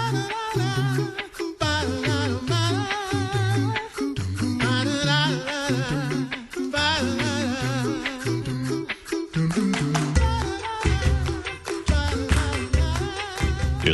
You're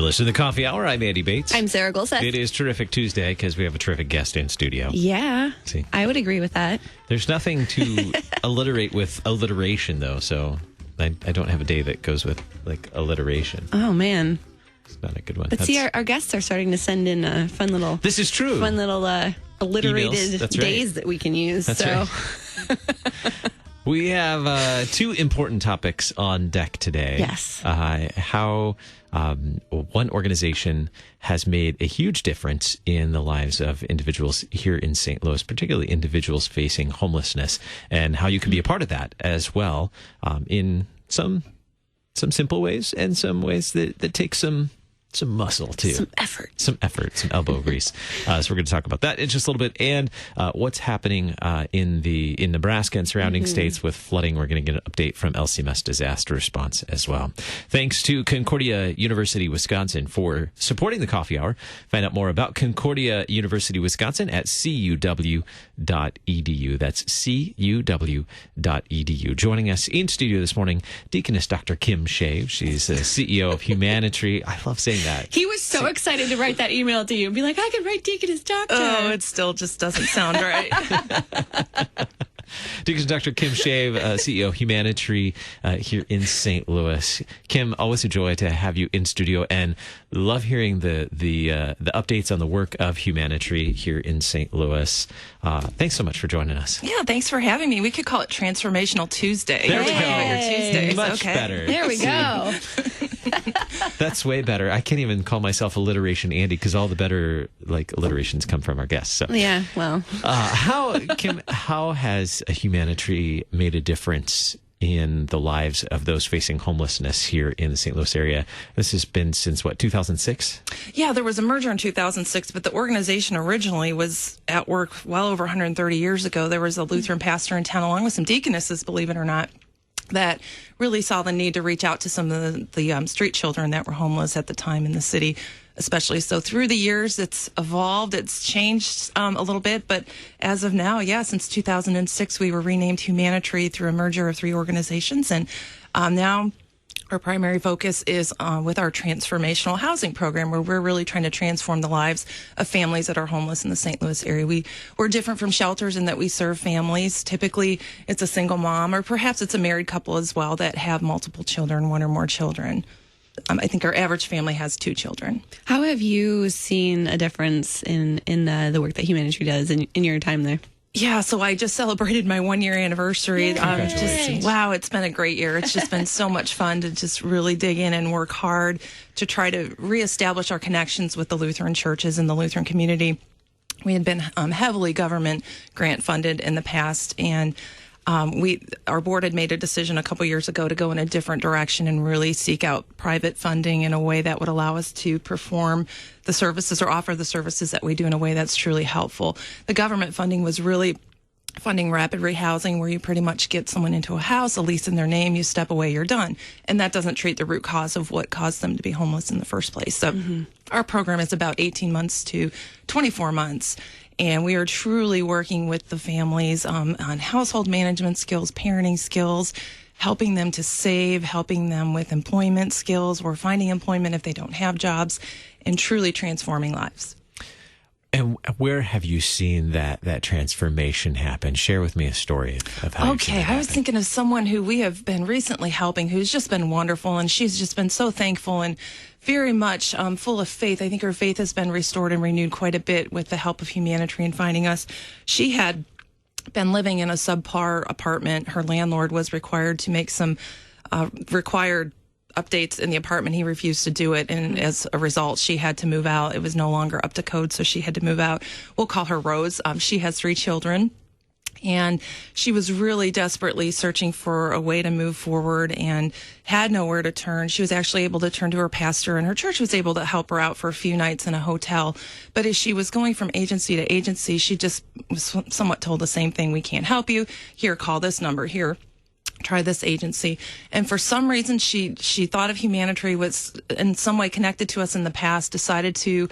listening to the Coffee Hour. I'm Andy Bates. I'm Sarah Golseth. It is Terrific Tuesday because we have a terrific guest in studio. Yeah, See? I would agree with that. There's nothing to alliterate with alliteration, though, so I don't have a day that goes with, like, alliteration. Oh, man. It's not a good one. But see, our guests are starting to send in a fun little... This is true. Fun little alliterated days that we can use. That's right. We have two important topics on deck today. Yes. How one organization has made a huge difference in the lives of individuals here in St. Louis, particularly individuals facing homelessness, and how you can be a part of that as well, in some simple ways and some ways that take some muscle too. Some effort, some elbow grease. So we're going to talk about that in just a little bit, and what's happening in Nebraska and surrounding states with flooding. We're going to get an update from LCMS Disaster Response as well. Thanks to Concordia University, Wisconsin for supporting the Coffee Hour. Find out more about Concordia University, Wisconsin at cuw.edu. That's cuw.edu. Joining us in studio this morning, Deaconess Dr. Kim Shave. She's the CEO of Humanitry. I love saying that. He was so excited to write that email to you and be like, I could write Deaconess Doctor. Oh, it still just doesn't sound right. Deaconess Dr. Kim Shave, CEO of Humanitry here in St. Louis. Kim, always a joy to have you in studio, and love hearing the updates on the work of Humanitry here in St. Louis. Thanks so much for joining us. Yeah, thanks for having me. We could call it Transformational Tuesday. There we go. Tuesdays. Much better. There we go. That's way better. I can't even call myself alliteration Andy because all the better alliterations come from our guests. So yeah, well, Kim, how has Humanitry made a difference in the lives of those facing homelessness here in the St. Louis area? This has been since, 2006? Yeah, there was a merger in 2006, but the organization originally was at work well over 130 years ago. There was a Lutheran pastor in town, along with some deaconesses, believe it or not, that really saw the need to reach out to some of the street children that were homeless at the time in the city, especially. So through the years, it's evolved, it's changed a little bit. But as of now, since 2006, we were renamed Humanitry through a merger of three organizations. And now our primary focus is with our transformational housing program, where we're really trying to transform the lives of families that are homeless in the St. Louis area. We're different from shelters in that we serve families. Typically, it's a single mom, or perhaps it's a married couple as well that have multiple children, one or more children. I think our average family has 2 children. How have you seen a difference in the work that Humanitry does in your time there? Yeah, so I just celebrated my 1-year anniversary. Congratulations. It's been a great year. It's just been so much fun to just really dig in and work hard to try to reestablish our connections with the Lutheran churches and the Lutheran community. We had been heavily government grant funded in the past, and our board had made a decision a couple years ago to go in a different direction and really seek out private funding in a way that would allow us to perform the services or offer the services that we do in a way that's truly helpful. The government funding was really funding rapid rehousing, where you pretty much get someone into a house, a lease in their name, you step away, you're done. And that doesn't treat the root cause of what caused them to be homeless in the first place. So our program is about 18 months to 24 months. And we are truly working with the families on household management skills, parenting skills, helping them to save, helping them with employment skills, or finding employment if they don't have jobs, and truly transforming lives. And where have you seen that transformation happen? Share with me a story of how you've seen it happen. I was thinking of someone who we have been recently helping, who's just been wonderful, and she's just been so thankful and very much full of faith. I think her faith has been restored and renewed quite a bit with the help of Humanitry and finding us. She had been living in a subpar apartment. Her landlord was required to make some required updates in the apartment. He refused to do it, and as a result, she had to move out. It was no longer up to code, so she had to move out. We'll call her Rose. She has 3 children, and she was really desperately searching for a way to move forward and had nowhere to turn. She was actually able to turn to her pastor, and her church was able to help her out for a few nights in a hotel. But as she was going from agency to agency, she just was somewhat told the same thing. We can't help you. Here, call this number. Here, try this agency. And for some reason, she thought of Humanitary, was in some way connected to us in the past, decided to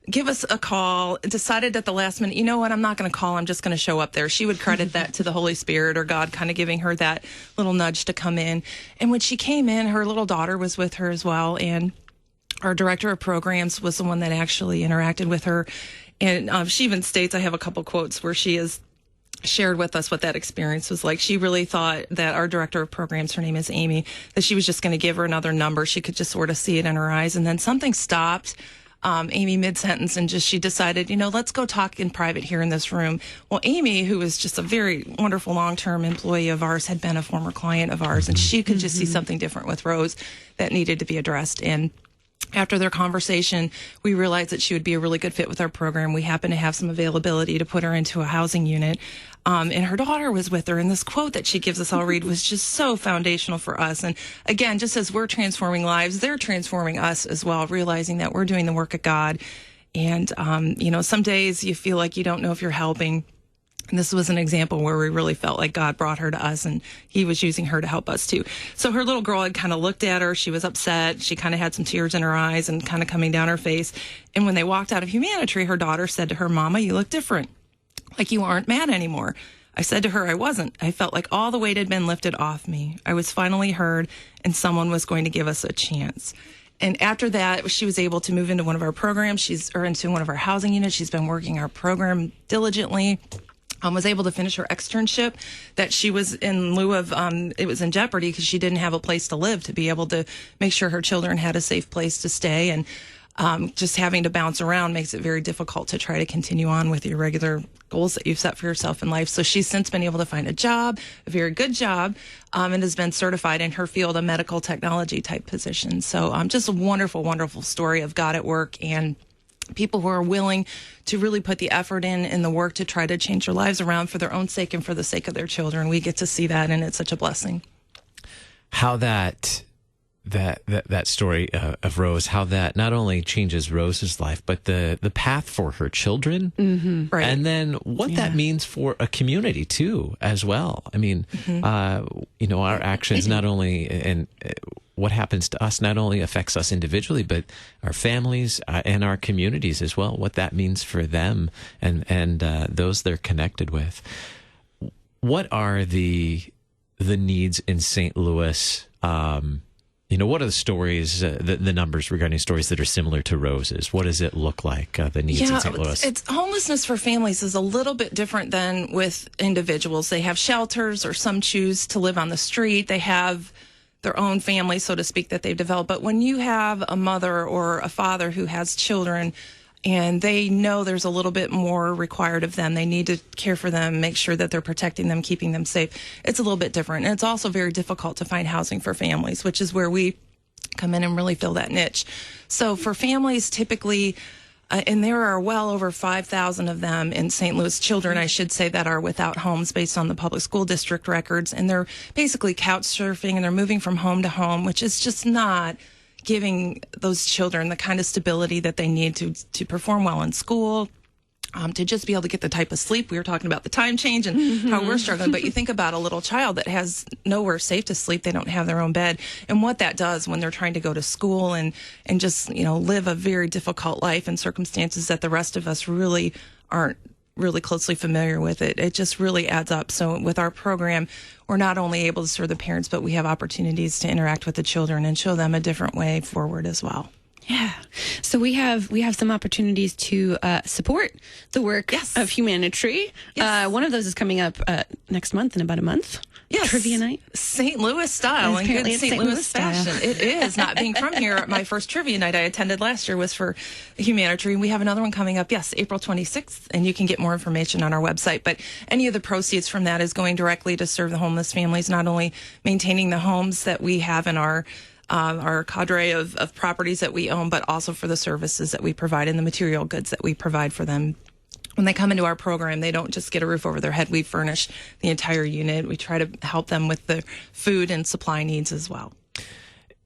give us a call, decided at the last minute, you know what, I'm not going to call, I'm just going to show up there. She would credit that to the Holy Spirit or God kind of giving her that little nudge to come in. And when she came in, her little daughter was with her as well. And our director of programs was the one that actually interacted with her. And she even states, I have a couple quotes where she has shared with us what that experience was like. She really thought that our director of programs, her name is Amy, that she was just going to give her another number. She could just sort of see it in her eyes. And then something stopped Amy mid-sentence, and she decided, let's go talk in private here in this room. Well, Amy, who was just a very wonderful long-term employee of ours, had been a former client of ours, and she could just see something different with Rose that needed to be addressed. And after their conversation, we realized that she would be a really good fit with our program. We happened to have some availability to put her into a housing unit. And her daughter was with her. And this quote that she gives us, I'll read, was just so foundational for us. And again, just as we're transforming lives, they're transforming us as well, realizing that we're doing the work of God. And, some days you feel like you don't know if you're helping. And this was an example where we really felt like God brought her to us and he was using her to help us too. So her little girl had kind of looked at her. She was upset. She kind of had some tears in her eyes and kind of coming down her face. And when they walked out of Humanitary, her daughter said to her, "Mama, you look different. Like you aren't mad anymore." I said to her, I wasn't. I felt like all the weight had been lifted off me. I was finally heard and someone was going to give us a chance. And after that, she was able to move into one of our programs. Into one of our housing units. She's been working our program diligently. Was able to finish her externship that she was in lieu of, it was in jeopardy because she didn't have a place to live, to be able to make sure her children had a safe place to stay. And just having to bounce around makes it very difficult to try to continue on with your regular goals that you've set for yourself in life. So she's since been able to find a job, a very good job, and has been certified in her field, a medical technology type position. So just a wonderful, wonderful story of God at work and people who are willing to really put the effort in the work to try to change their lives around for their own sake and for the sake of their children. We get to see that, and it's such a blessing. How that story of Rose, how that not only changes Rose's life, but the path for her children, Right. and then what that means for a community too, as well. I mean, our actions not only and what happens to us not only affects us individually, but our families and our communities as well. What that means for them and those they're connected with. What are the needs in St. Louis? What are the stories, the numbers regarding stories that are similar to Rose's? What does it look like, the needs in St. Louis? It's homelessness for families is a little bit different than with individuals. They have shelters, or some choose to live on the street. They have their own family, so to speak, that they've developed. But when you have a mother or a father who has children and they know there's a little bit more required of them, they need to care for them, make sure that they're protecting them, keeping them safe, it's a little bit different. And it's also very difficult to find housing for families, which is where we come in and really fill that niche. So for families, typically, and there are well over 5,000 of them in St. Louis, children, I should say, that are without homes based on the public school district records. And they're basically couch surfing and they're moving from home to home, which is just not giving those children the kind of stability that they need to perform well in school, to just be able to get the type of sleep. We were talking about the time change and how we're struggling, but you think about a little child that has nowhere safe to sleep. They don't have their own bed, and what that does when they're trying to go to school and just, live a very difficult life in circumstances that the rest of us really aren't really closely familiar with. It just really adds up. So with our program, we're not only able to serve the parents, but we have opportunities to interact with the children and show them a different way forward as well. Yeah. So we have some opportunities to support the work of Humanitary. Yes. One of those is coming up next month, in about a month. Yes. Trivia night. St. Louis style and good St. Louis fashion. It is. Not being from here, my first trivia night I attended last year was for Humanitary. We have another one coming up, April 26th, and you can get more information on our website. But any of the proceeds from that is going directly to serve the homeless families, not only maintaining the homes that we have in our cadre of properties that we own, but also for the services that we provide and the material goods that we provide for them. When they come into our program, they don't just get a roof over their head. We furnish the entire unit. We try to help them with the food and supply needs as well.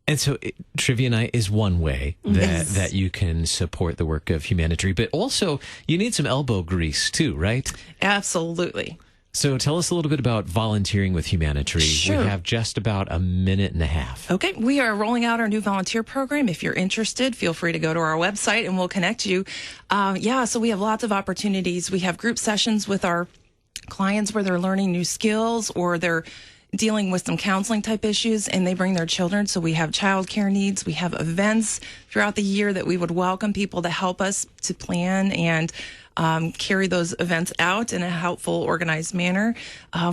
And so Trivia Night is one way that you can support the work of Humanitary, but also you need some elbow grease too, right? Absolutely. So tell us a little bit about volunteering with Humanitary. Sure. We have just about a minute and a half. Okay, we are rolling out our new volunteer program. If you're interested, feel free to go to our website and we'll connect you. So we have lots of opportunities. We have group sessions with our clients where they're learning new skills or they're dealing with some counseling type issues and they bring their children. So we have childcare needs. We have events throughout the year that we would welcome people to help us to plan and carry those events out in a helpful, organized manner.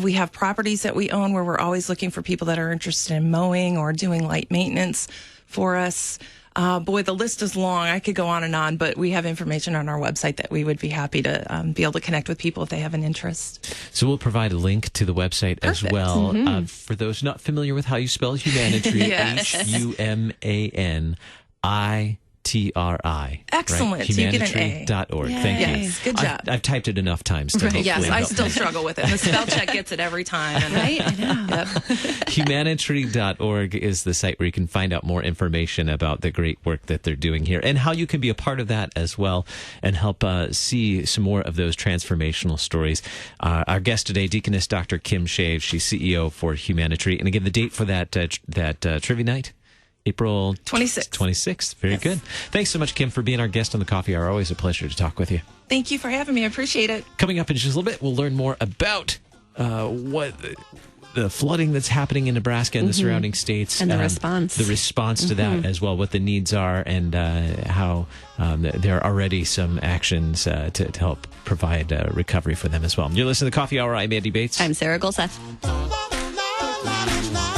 We have properties that we own where we're always looking for people that are interested in mowing or doing light maintenance for us. The list is long. I could go on, but we have information on our website that we would be happy to be able to connect with people if they have an interest. So we'll provide a link to the website as well. For those not familiar with how you spell Humanitry, Yes. HUMANITRI. Excellent. Right? You get an A. Humanitry.org. Thank you. Yes, good job. I've typed it enough times to hopefully Yes, I help. still struggle with it. The spell check gets it every time. And Right? I know. Yep. Humanitry.org is the site where you can find out more information about the great work that they're doing here and how you can be a part of that as well and help see some more of those transformational stories. Our guest today, Deaconess Dr. Kim Shave, she's CEO for Humanitry. And again, the date for that trivia night? April 26th. 26th. Very Yes. good. Thanks so much, Kim, for being our guest on the Coffee Hour. Always a pleasure to talk with you. Thank you for having me. I appreciate it. Coming up in just a little bit, we'll learn more about what the flooding that's happening in Nebraska and the surrounding states. And the response. The response to that as well, what the needs are and how there are already some actions to help provide recovery for them as well. You're listening to the Coffee Hour. I'm Andy Bates. I'm Sarah Golseth. La, la, la, la, la.